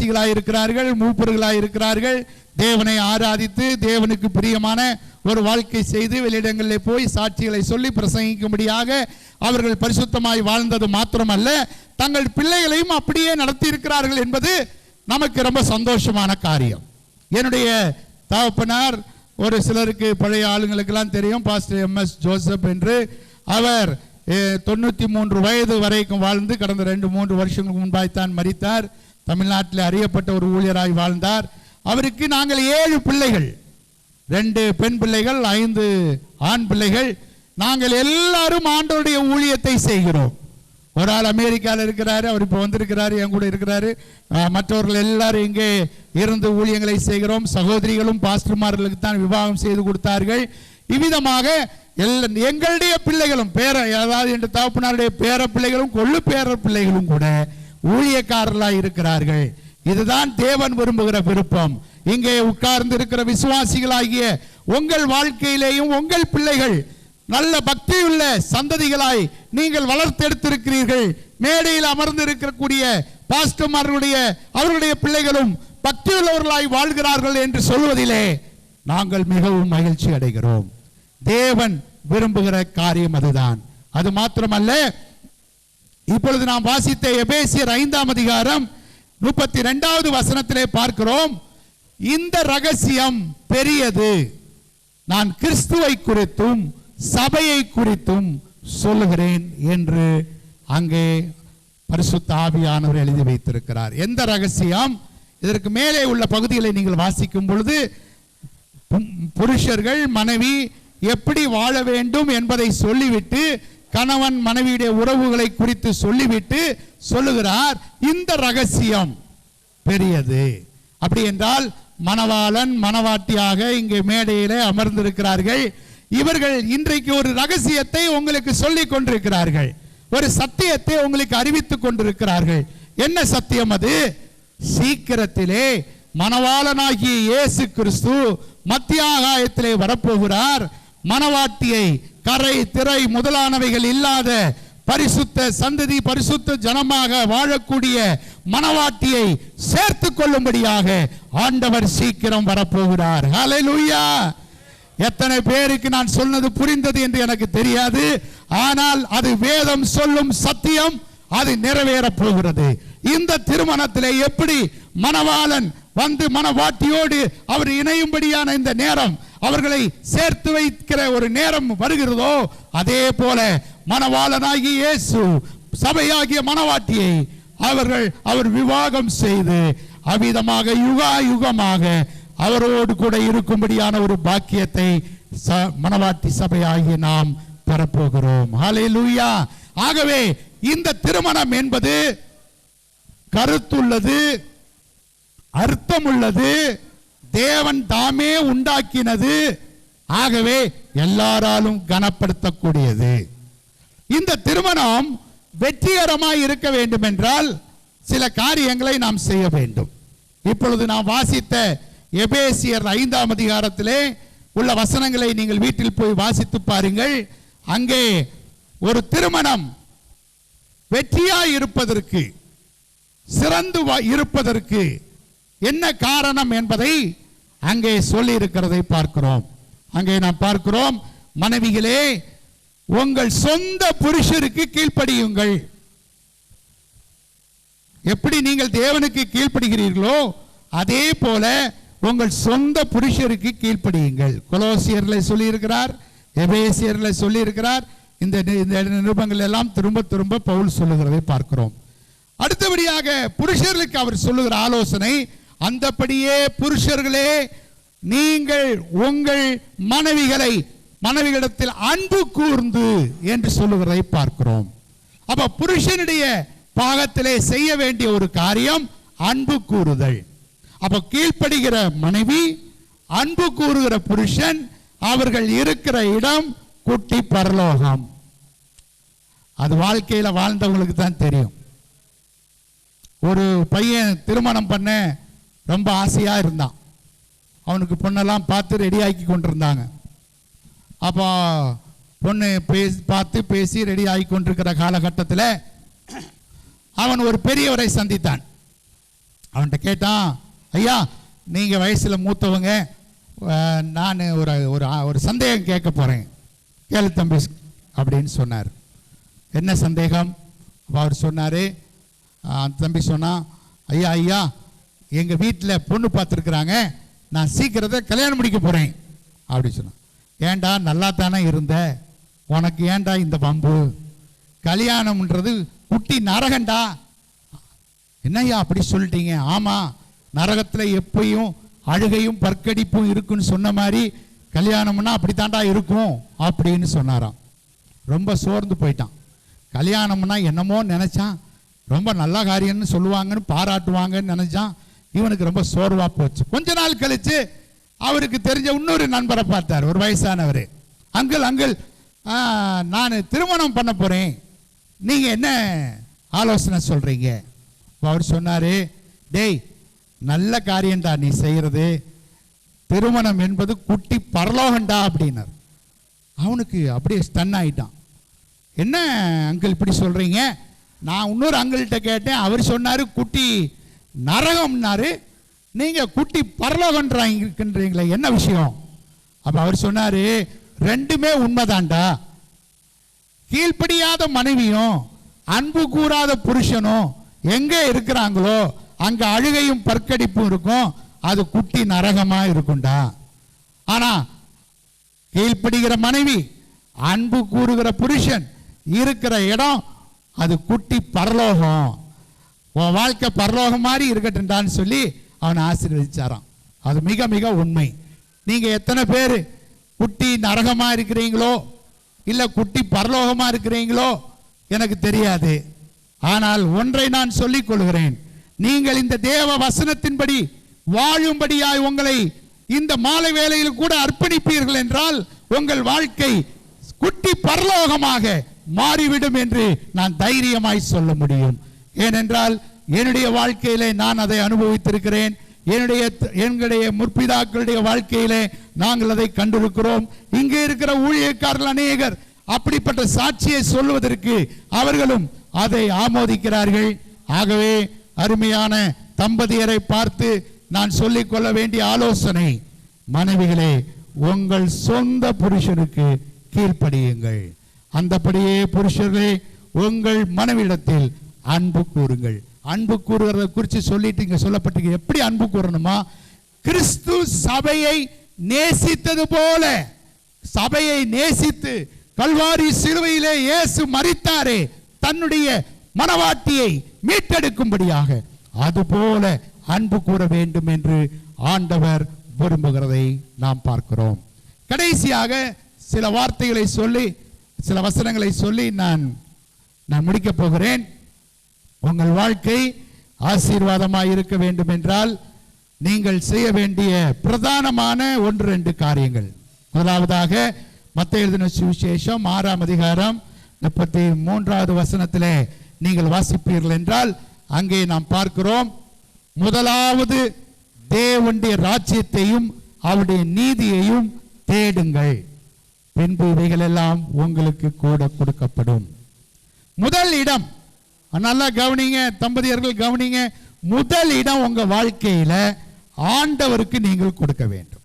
விசுவாசிகளாய் இருக்கிறார்கள், மூப்பர்களாய் இருக்கிறார்கள். தேவனை ஆராதித்து தேவனுக்கு பிரியமான ஒரு வாழ்க்கை செய்து வெளியிடங்களில் போய் சாட்சிகளை சொல்லி பிரசங்கிக்கும்படியாக அவர்கள் பரிசுத்தமாய் வாழ்ந்தது மாத்திரமல்ல, தங்கள் பிள்ளைகளையும் அப்படியே நடத்தி இருக்கிறார்கள் என்பது நமக்கு ரொம்ப சந்தோஷமான காரியம். என்னுடைய தகப்பனார் ஒரு சிலருக்கு பழைய ஆளுங்களுக்கெல்லாம் தெரியும், பாஸ்டர் MS ஜோசப் என்று. அவர் 93 வயது வரைக்கும் வாழ்ந்து கடந்த 2-3 வருஷங்களுக்கு முன்பாய்த்தான் மரித்தார். தமிழ்நாட்டில் அறியப்பட்ட ஒரு ஊழியராய் வாழ்ந்தார். அவருக்கு நாங்கள் 7 பிள்ளைகள், 2 பெண் பிள்ளைகள், 5 ஆண் பிள்ளைகள். நாங்கள் எல்லாரும் ஆண்டவருடைய ஊழியத்தை செய்கிறோம். ஒரு ஆள் அமெரிக்காவில் இருக்கிறாரு, அவர் இப்போ வந்திருக்கிறாரு, என் கூட இருக்கிறாரு. மற்றவர்கள் எல்லாரும் இங்கே இருந்து ஊழியங்களை செய்கிறோம். சகோதரிகளும் பாஸ்டர்மார்களுக்கு தான் விவாகம் செய்து கொடுத்தார்கள். இவ்விதமாக எங்களுடைய பிள்ளைகளும் அதாவது என்ற தகப்பனாருடைய பேர பிள்ளைகளும் கொள்ளு பேர பிள்ளைகளும் கூட ஊழியக்காரர்களாய் இருக்கிறார்கள். இதுதான் தேவன் விரும்புகிற விருப்பம். இங்கே உட்கார்ந்து இருக்கிற விசுவாசிகளாகிய உங்கள் வாழ்க்கையிலேயும் உங்கள் பிள்ளைகள் நல்ல பக்தியுள்ள சந்ததிகளாய் நீங்கள் வளர்த்தெடுத்திருக்கிறீர்கள். மேடையில் அமர்ந்து இருக்கக்கூடிய பாஸ்டர்மார்களுடைய அவர்களுடைய பிள்ளைகளும் பக்தியுள்ளவர்களாய் வாழ்கிறார்கள் என்று சொல்வதிலே நாங்கள் மிகவும் மகிழ்ச்சி அடைகிறோம். தேவன் விரும்புகிற காரியம் அதுதான். அது மாத்திரமல்ல, இப்பொழுது நாம் வாசித்த எபேசியர் 5ஆம் அதிகாரம் 32வது வசனத்திலே பார்க்கிறோம், இந்த ரகசியம் பெரியது, நான் கிறிஸ்துவை குறித்தும் சபையை குறித்தும் சொல்லுகிறேன் என்று அங்கே பரிசுத்த ஆவியானவர் எழுதி வைத்திருக்கிறார். எந்த ரகசியம்? இதற்கு மேலே உள்ள பகுதிகளை நீங்கள் வாசிக்கும் பொழுது புருஷர்கள் மனைவி எப்படி வாழ வேண்டும் என்பதை சொல்லிவிட்டு, கணவன் மனைவியுடைய உறவுகளை குறித்து சொல்லிவிட்டு சொல்லுகிறார், இந்த ரகசியம் பெரியது. அப்படி என்றால் மணவாளன் மணவாட்டியாக இங்கே மேடையிலே அமர்ந்திருக்கிறார்கள். இவர்கள் இன்றைக்கு ஒரு ரகசியத்தை உங்களுக்கு சொல்லிக் கொண்டிருக்கிறார்கள், ஒரு சத்தியத்தை உங்களுக்கு அறிவித்துக் கொண்டிருக்கிறார்கள். என்ன சத்தியம் அது? சீக்கிரத்திலே மணவாளனாகிய இயேசு கிறிஸ்து மத்திய ஆகாயத்திலே வரப்போகிறார். மணவாட்டியை கரை திரை முதலானவைகள் இல்லாத பரிசுத்த சந்ததி பரிசுத்த ஜனமாக வாழக்கூடிய மணவாட்டியை சேர்த்து கொள்ளும்படியாக ஆண்டவர் சீக்கிரம் வரப்போகிறார். ஹல்லேலூயா! எத்தனை பேருக்கு நான் சொன்னது புரிந்தது என்று எனக்கு தெரியாது. ஆனால் அது வேதம் சொல்லும் சத்தியம், அது நிறைவேறப் போகிறது. இந்த திருமணத்திலே எப்படி மணவாளன் வந்து மணவாட்டியோடு அவர் இணையும்படியான இந்த நேரம், அவர்களை சேர்த்து வைக்கிற ஒரு நேரம் வருகிறதோ, அதே போல மணவாளனாகிய இயேசு சபையாகிய மணவாட்டியை அவர் விவாகம் செய்து அவ்விதமாக யுகா யுகமாக அவரோடு கூட இருக்கும்படியான ஒரு பாக்கியத்தை மணவாட்டி சபையாகிய நாம் பெறப்போகிறோம். ஹல்லேலூயா! ஆகவே இந்த திருமணம் என்பது கருத்துள்ளது, அர்த்தமுள்ளது, தேவன் தாமே உண்டாக்கினது. ஆகவே எல்லாராலும் கனப்படுத்தக்கூடியது. இந்த திருமணம் வெற்றிகரமாய் இருக்க வேண்டும் என்றால் சில காரியங்களை நாம் செய்ய வேண்டும். இப்பொழுது நாம் வாசித்த எபேசியர் 5ஆம் அதிகாரத்திலே உள்ள வசனங்களை நீங்கள் வீட்டில் போய் வாசித்து பாருங்கள். அங்கே ஒரு திருமணம் வெற்றியாய் இருப்பதற்கு, சிறந்து இருப்பதற்கு என்ன காரணம் என்பதை அங்கே சொல்லி இருக்கிறதை பார்க்கிறோம். அங்கே நாம் பார்க்கிறோம், மனைவிகளே உங்கள் சொந்த புருஷருக்கு கீழ்ப்படியுங்கள். எப்படி நீங்கள் தேவனுக்கு கீழ்ப்படுகிறீர்களோ அதே போல உங்கள் சொந்த புருஷருக்கு கீழ்ப்படியுங்கள். கொலோசியர்ல சொல்லி இருக்கிறார், எபேசியர்ல சொல்லி இருக்கிறார். இந்த நிருபங்கள் எல்லாம் திரும்ப திரும்ப பவுல் சொல்லுகிறதை பார்க்கிறோம். அடுத்தபடியாக புருஷர்களுக்கு அவர் சொல்லுகிற ஆலோசனை, அந்தபடியே புருஷர்களே நீங்கள் உங்கள் மனைவிகளிடத்தில் அன்பு கூர்ந்து என்று சொல்லுகிறதை பார்க்கிறோம். அப்ப புருஷனுடைய பாகத்திலே செய்ய வேண்டிய ஒரு காரியம் அன்பு கூறுதல். அப்ப கீழ்ப்படுகிற மனைவி, அன்பு கூறுகிற புருஷன், அவர்கள் இருக்கிற இடம் குட்டி பரலோகம். அது வாழ்க்கையில வாழ்ந்தவங்களுக்கு தான் தெரியும். ஒரு பையன் திருமணம் பண்ண ரொம்ப ஆசையா இருந்தான். அவனுக்கு பொண்ணெல்லாம் பார்த்து ரெடி ஆக்கி கொண்டிருந்தாங்க. அப்போ பொண்ணு பார்த்து பேசி ரெடி ஆகி கொண்டிருக்கிற காலகட்டத்தில் அவன் ஒரு பெரியவரை சந்தித்தான். அவன்கிட்ட கேட்டான், ஐயா நீங்கள் வயசில் மூத்தவங்க, நான் ஒரு ஒரு ஒரு சந்தேகம் கேட்க போகிறேன், கேளு தம்பி அப்படின்னு சொன்னார். என்ன சந்தேகம்? அவர் சொன்னார், தம்பி சொன்னான், ஐயா ஐயா எங்கள் வீட்டில் பொண்ணு பார்த்துருக்குறாங்க, நான் சீக்கிரத்தை கல்யாணம் முடிக்க போகிறேன் அப்படி சொன்னான். ஏண்டா நல்லா தானே இருந்த, உனக்கு ஏண்டா இந்த பம்பு, கல்யாணம்ன்றது குட்டி நரகண்டா. என்னய்யா அப்படி சொல்லிட்டீங்க? ஆமாம், நரகத்தில் எப்பயும் அழுகையும் பற்கடிப்பும் இருக்குன்னு சொன்ன மாதிரி கல்யாணம்னா அப்படித்தாண்டா இருக்கும் அப்படின்னு சொன்னாராம். ரொம்ப சோர்ந்து போயிட்டான். கல்யாணம்னா என்னமோ நினச்சான், ரொம்ப நல்ல காரியம்னு சொல்லுவாங்கன்னு பாராட்டுவாங்கன்னு நினச்சான். இவனுக்கு ரொம்ப சோர்வாக போச்சு. கொஞ்ச நாள் கழித்து அவருக்கு தெரிஞ்ச இன்னொரு நண்பரை பார்த்தார், ஒரு வயசானவர். அங்கிள் அங்கிள் நான் திருமணம் பண்ண போகிறேன், நீங்கள் என்ன ஆலோசனை சொல்கிறீங்க? அவர் சொன்னார், டேய் நல்ல காரியம்டா நீ செய்கிறது, திருமணம் என்பது குட்டி பரலோகண்டா அப்படின்னார். அவனுக்கு அப்படியே ஸ்டன் ஆகிட்டான். என்ன அங்கிள் இப்படி சொல்கிறீங்க? நான் இன்னொரு அங்கிள்கிட்ட கேட்டேன், அவர் சொன்னார் குட்டி நரகம்னாரு, நீங்கள் குட்டி பரலோகன்றீங்களே, என்ன விஷயம்? அப்போ அவர் சொன்னார், ரெண்டுமே உண்மைதான்டா. கீழ்ப்படியாத மனைவியும் அன்பு கூறாத புருஷனும் எங்கே இருக்கிறாங்களோ அங்கே அழுகையும் பற்கடிப்பும் இருக்கும், அது குட்டி நரகமா இருக்கும்டா. ஆனா கீழ்ப்படுகிற மனைவி அன்பு கூறுகிற புருஷன் இருக்கிற இடம் அது குட்டி பரலோகம். உன் வாழ்க்கை பரலோகம் மாதிரி இருக்கட்டும்டான்னு சொல்லி அவனை ஆசீர்வதிச்சாராம். அது மிக மிக உண்மை. நீங்க எத்தனை பேர் குட்டி நரகமா இருக்கிறீங்களோ இல்ல குட்டி பரலோகமா இருக்கிறீங்களோ எனக்கு தெரியாது. ஆனால் ஒன்றை நான் சொல்லிக் கொள்கிறேன், நீங்கள் இந்த தேவ வசனத்தின்படி வாழும்படியாய் உங்களை இந்த மாலை வேளையில் கூட அர்ப்பணிப்பீர்கள் என்றால் உங்கள் வாழ்க்கை குட்டி பரலோகமாக மாறிவிடும் என்று நான் தைரியமாய் சொல்ல முடியும். ஏனென்றால் என்னுடைய வாழ்க்கையிலே நான் அதை அனுபவித்திருக்கிறேன். எங்களுடைய முற்பிதாக்களுடைய வாழ்க்கையிலே நாங்கள் அதை கண்டிருக்கிறோம். இங்கே இருக்கிற ஊழியக்காரர்கள் அநேகர் அப்படிப்பட்ட சாட்சியை சொல்வதற்கு அவர்களும் அதை ஆமோதிக்கிறார்கள். ஆகவே அருமையான தம்பதியரை பார்த்து நான் சொல்லிக் கொள்ள வேண்டிய ஆலோசனை, மனைவிகளே உங்கள் சொந்த புருஷனுக்கு கீழ்ப்படியுங்கள். அந்தபடியே புருஷர்களே உங்கள் மனைவிடத்தில் அன்பு கூறுங்கள். அன்பு கூறுகிறத குறித்து சொல்லிட்டு இங்க சொல்லப்பட்டிருக்கு. எப்படி அன்பு கூறணுமா? கிறிஸ்து சபையை நேசித்தது போல, சபையை நேசித்து கல்வாரி சிலுவையிலே இயேசு மரித்தாரே தன்னுடைய மனவாட்டியை மீட்டெடுக்கும்படியாக, அதுபோல அன்பு கூற வேண்டும் என்று ஆண்டவர் விரும்புகிறதை நாம் பார்க்கிறோம். கடைசியாக சில வார்த்தைகளை சொல்லி சில வசனங்களை சொல்லி நான் முடிக்கப் போகிறேன். உங்கள் வாழ்க்கை ஆசீர்வாதமாக இருக்க வேண்டும் என்றால் நீங்கள் செய்ய வேண்டிய பிரதானமான 1-2 காரியங்கள். முதலாவதாக மத்தேயு எழுதின சுவிசேஷம் 6ஆம் அதிகாரம் 33வது வசனத்திலே நீங்கள் வாசிப்பீர்கள் என்றால் அங்கே நாம் பார்க்கிறோம், முதலாவது தேவனுடைய ராஜ்யத்தையும் அவருடைய நீதியையும் தேடுங்கள், பின்பு இவைகள் எல்லாம் உங்களுக்கு கூட கொடுக்கப்படும். முதல் இடம், நல்லா கவனிங்க தம்பதியர்கள், கவனிங்க. முதல் இடம் உங்க வாழ்க்கையில ஆண்டவருக்கு நீங்கள் கொடுக்க வேண்டும்.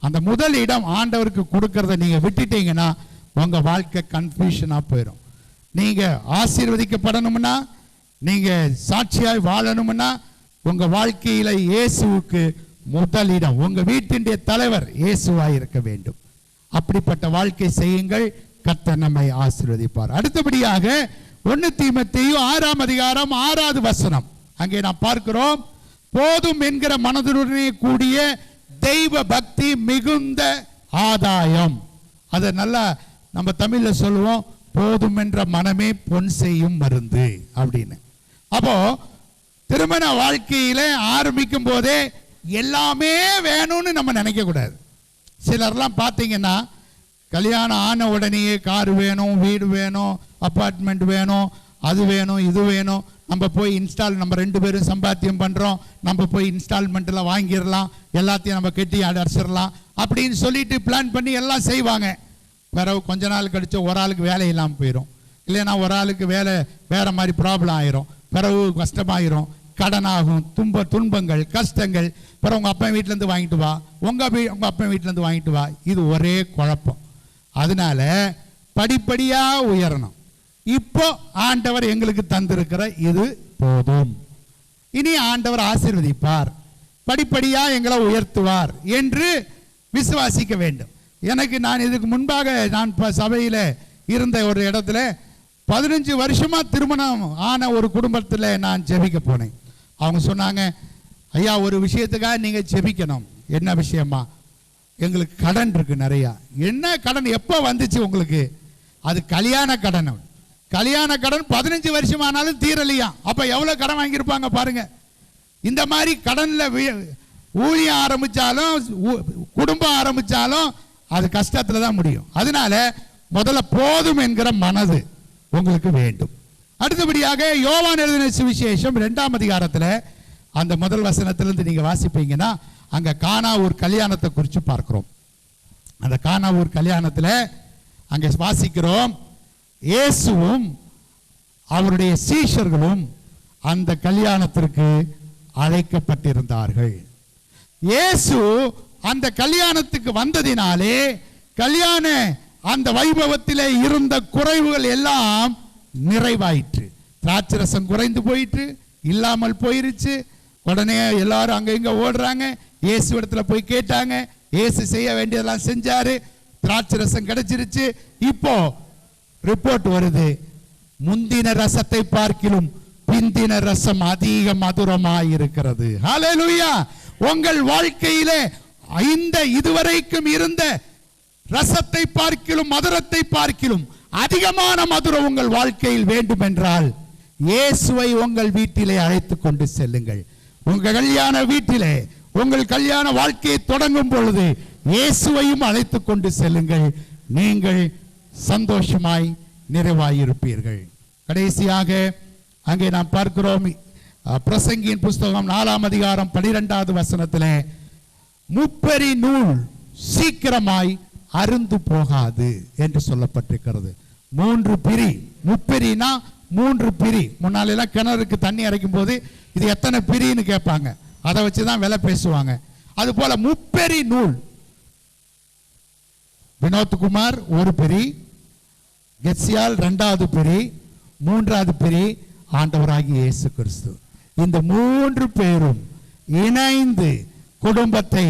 அந்த முதல் இடம் ஆண்டவருக்கு கொடுக்கறத நீங்க விட்டுட்டீங்கன்னா உங்க வாழ்க்கை கன்ஃபியூஷனா போயிடும். நீங்க ஆசீர்வதிக்கப்படணும்னா, நீங்க சாட்சியாய் வாழணும்னா உங்க வாழ்க்கையில இயேசுவுக்கு முதல் இடம், உங்க வீட்டினுடைய தலைவர் இயேசுவாய் இருக்க வேண்டும். அப்படிப்பட்ட வாழ்க்கை செய்யுங்கள், கர்த்தர் நம்மை ஆசீர்வதிப்பார். அடுத்தபடியாக 1 தீமோத்தேயு 6ஆம் அதிகாரம் 6வது வசனம், அங்கே நாம் பார்க்கிறோம், போதும் என்கிற மனதுடனே கூடிய தெய்வ பக்தி மிகுந்த ஆதாயம். அதை நல்லா நம்ம தமிழ்ல சொல்லுவோம், போதும் என்ற மனமே பொன் செய்யும் மருந்து அப்படின்னு. அப்போ திருமண வாழ்க்கையில ஆரம்பிக்கும் போதே எல்லாமே வேணும்னு நம்ம நினைக்க கூடாது. சிலர்லாம் பார்த்தீங்கன்னா கல்யாணம் ஆன உடனேயே கார் வேணும், வீடு வேணும், அப்பார்ட்மெண்ட் வேணும், அது வேணும், இது வேணும், நம்ம போய் நம்ம 2 பேரும் சம்பாத்தியம் பண்ணுறோம், நம்ம போய் இன்ஸ்டால்மெண்ட்டில் வாங்கிடலாம், எல்லாத்தையும் நம்ம கட்டி அடைச்சிடலாம் அப்படின்னு சொல்லிட்டு பிளான் பண்ணி எல்லாம் செய்வாங்க. பிறகு கொஞ்ச நாள் கழிச்சு ஒரு ஆளுக்கு வேலை இல்லாமல் போயிடும், இல்லைன்னா ஒரு ஆளுக்கு வேலை வேறு மாதிரி ப்ராப்ளம் ஆயிரும், பிறகு கஷ்டமாயிரும், கடனாகும், துன்பங்கள், கஷ்டங்கள். அப்புறம் உங்கள் அப்பா வீட்டிலேருந்து வாங்கிட்டு வா, உங்கள் அப்பா வீட்டிலேருந்து வாங்கிட்டு வா. இது ஒரே குழப்பம். அதனால படிப்படியாக உயரணும். இப்போ ஆண்டவர் எங்களுக்கு தந்திருக்கிற இது போதும். இனி ஆண்டவர் ஆசீர்வதிப்பார், படிப்படியாக எங்களை உயர்த்துவார் என்று விசுவாசிக்க வேண்டும். நான் இதுக்கு முன்பாக நான் சபையில் இருந்த ஒரு இடத்துல 15 வருஷமா திருமணம் ஆன ஒரு குடும்பத்தில் நான் ஜெபிக்க போனேன். அவங்க சொன்னாங்க, ஐயா ஒரு விஷயத்துக்காக நீங்கள் ஜெபிக்கணும். என்ன விஷயமா? எங்களுக்கு கடன் இருக்கு நிறையா. என்ன கடன்? எப்போ வந்துச்சு உங்களுக்கு? அது கல்யாண கடன். கல்யாண கடன் 15 வருஷம் ஆனாலும் தீரலையா? அப்போ எவ்வளோ கடன் வாங்கியிருப்பாங்க பாருங்க. இந்த மாதிரி கடனில் ஊழியம் ஆரம்பித்தாலும் குடும்பம் ஆரம்பித்தாலும் அது கஷ்டத்தில் தான் முடியும். அதனால முதல்ல போதும் என்கிற மனது உங்களுக்கு வேண்டும். அடுத்தபடியாக யோவான் எழுதின சுவிசேஷம் 2ஆம் அதிகாரத்தில் அந்த முதல் வசனத்திலிருந்து நீங்கள் வாசிப்பீங்கன்னா அங்கே கானா ஊர் கல்யாணத்தை குறித்து பார்க்கிறோம். அந்த கானா ஊர் கல்யாணத்தில் அங்கே வாசிக்கிறோம், இயேசுவும் அவருடைய சீஷர்களும் அந்த கல்யாணத்திற்கு அழைக்கப்பட்டிருந்தார்கள். இயேசு அந்த கல்யாணத்துக்கு வந்ததினாலே கல்யாண அந்த வைபவத்திலே இருந்த குறைவுகள் எல்லாம் நிறைவாயிற்று. திராட்சரசம் குறைந்து போயிற்று, இல்லாமல் போயிருச்சு. உடனே எல்லாரும் அங்க இங்க ஓடுறாங்க. இயேசு இடத்துல போய் கேட்டாங்க, இயேசு செய்ய வேண்டியதெல்லாம் செஞ்சாரு, திராட்சரசம் கிடைச்சிருச்சு. இப்போ ரிப்போர்ட் வருது, முந்தின ரசத்தை பார்க்கிலும் பிந்தின ரசம் அதிக மதுரமாய் இருக்கிறது. ஹல்லேலூயா! உங்கள் வாழ்க்கையிலே இந்த இதுவரைக்கும் இருந்த ரசத்தை பார்க்கிலும் மதுரத்தை பார்க்கிலும் அதிகமான மதுரம் உங்கள் வாழ்க்கையில் வேண்டும் என்றால் இயேசுவை உங்கள் வீட்டிலே அழைத்து கொண்டு செல்லுங்கள். உங்கள் கல்யாண வீட்டிலே உங்கள் கல்யாண வாழ்க்கையை தொடங்கும் பொழுது இயேசுவையும் அழைத்து கொண்டு செல்லுங்கள். நீங்கள் சந்தோஷமாய் நிறைவாயிருப்பீர்கள். கடைசியாக அங்கே நாம் பார்க்கிறோம், பிரசங்கியின் புஸ்தகம் 4ஆம் அதிகாரம் 12வது வசனத்திலே முப்பரி நூல் சீக்கிரமாய் அருந்து போகாது என்று சொல்லப்பட்டிருக்கிறது. 3 பிரி, முப்பரினா 3 பிரி. முன்னாலெல்லாம் கிணறுக்கு தண்ணி இறைக்கும் போது இது எத்தனை பிரின்னு கேட்பாங்க, அதை வச்சுதான் விலை பேசுவாங்க. அது போல முப்பரி நூல். வினோத்குமார் 1 பிரி, கெட்சியால் 2வது பிரி, 3வது பிரி ஆண்டவராகிய இயேசு கிறிஸ்து. இந்த 3 பேரும் இணைந்து குடும்பத்தை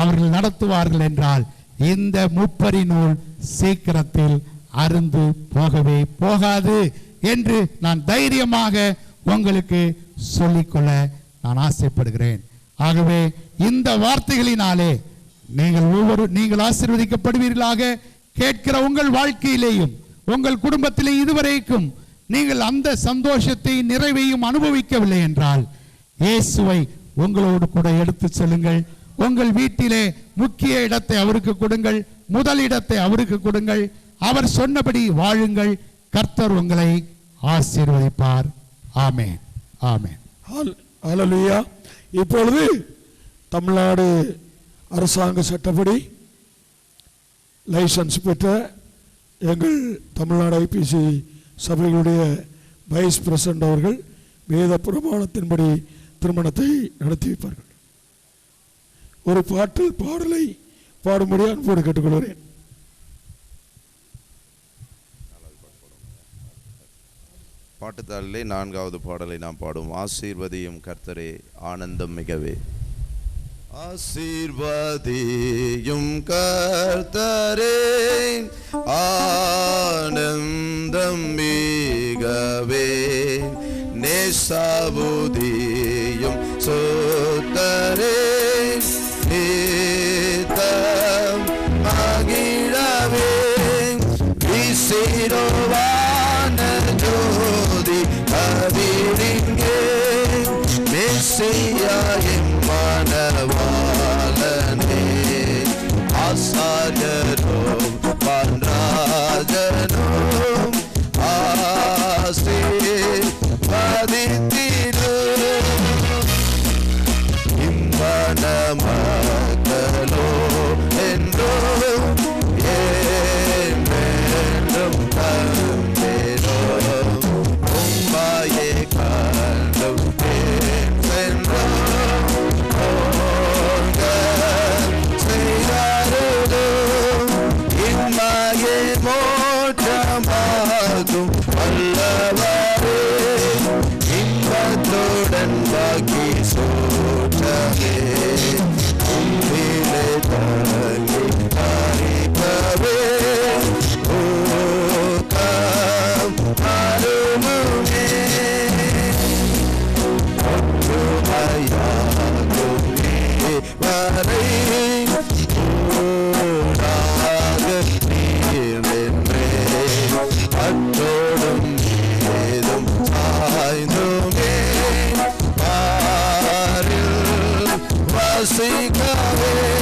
அவர்கள் நடத்துவார்கள் என்றால் இந்த முப்பரி நூல் சீக்கிரத்தில் அருந்து போகவே போகாது என்று நான் தைரியமாக உங்களுக்கு சொல்லிக்கொள்ள ஆசைப்படுகிறேன். ஆகவே இந்த வார்த்தைகளினாலே நீங்கள் ஆசீர்வதிக்கப்படுவீர்களாக. கேட்கிற உங்கள் வாழ்க்கையிலேயும் உங்கள் குடும்பத்திலே இதுவரைக்கும் நீங்கள் அந்த சந்தோஷத்தை நிறைவையும் அனுபவிக்கவில்லை என்றால் இயேசுவை உங்களோடு கூட எடுத்து செல்லுங்கள். உங்கள் வீட்டிலே முக்கிய இடத்தை அவருக்கு கொடுங்கள், முதல் இடத்தை அவருக்கு கொடுங்கள். அவர் சொன்னபடி வாழுங்கள். கர்த்தர் உங்களை ஆசீர்வதிப்பார். ஆமென், ஆமென். ஹல்லேலூயா. இப்பொழுது தமிழ்நாடு அரசாங்க சட்டப்படி லைசன்ஸ் பெற்ற எங்கள் தமிழ்நாடு ஐபிசி சபைகளுடைய வைஸ் பிரசிடண்ட் அவர்கள் வேத பிரமாணத்தின்படி திருமணத்தை நடத்தி வைப்பார்கள். ஒரு பாடலை பாடும்படி அன்போடு கேட்டுக்கொள்கிறேன். பாட்டுத்தாளிலே 4வது பாடலை நாம் பாடுவோம். ஆசீர்வதியும் கர்த்தரே ஆனந்தம் மிகவே. ஆசீர்வதியும் கர்த்தரே ஆனந்தம் மிகவே, நேசபுதியும் சுத்தரே நித்தம் மகிழவே, விசிரோவான ஜோதி கதிரிங்கே மெஸ்ஸியாயின் மணவாளனே, ஆசாரியரும் பன்ராஜனும் ஆசீர்வதித்திடும் இம்பன மக்களோ என்றும் ஏமென்றும் தந்தேரோ உம்மையே கண்டும் ரசிக்கவே